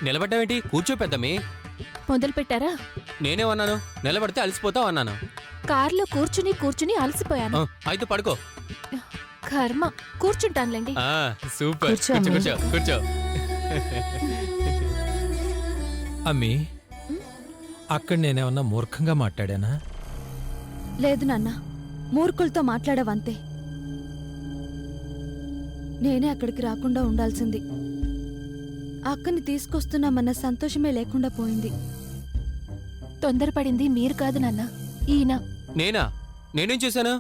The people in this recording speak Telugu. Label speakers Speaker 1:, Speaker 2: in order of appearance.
Speaker 1: నిలబడ్డావేంటి? కూర్చో పెద్దమ్మి.
Speaker 2: మొదలు పెట్టారా?
Speaker 1: నేనేమన్నాను? నిలబడితే అలసిపోతావు అన్నాను.
Speaker 2: కార్లో కూర్చుని కూర్చుని అలసిపోయాను.
Speaker 1: అయితే పడుకో.
Speaker 2: కర్మ, కూర్చుంటానులేండి.
Speaker 1: సూపర్. కూర్చో కూర్చో కూర్చో.
Speaker 3: అమ్మీ, అక్కడ నేనేమన్నా మూర్ఖంగా మాట్లాడానా?
Speaker 4: లేదు నాన్న, మూర్ఖులతో మాట్లాడవంతే. నేనే అక్కడికి రాకుండా ఉండాల్సింది. అక్కని తీసుకొస్తున్నామన్న సంతోషమే లేకుండా పోయింది.
Speaker 2: తొందరపడింది మీరు కాదు నాన్న, ఈయన.
Speaker 1: నేనేం చేశాను?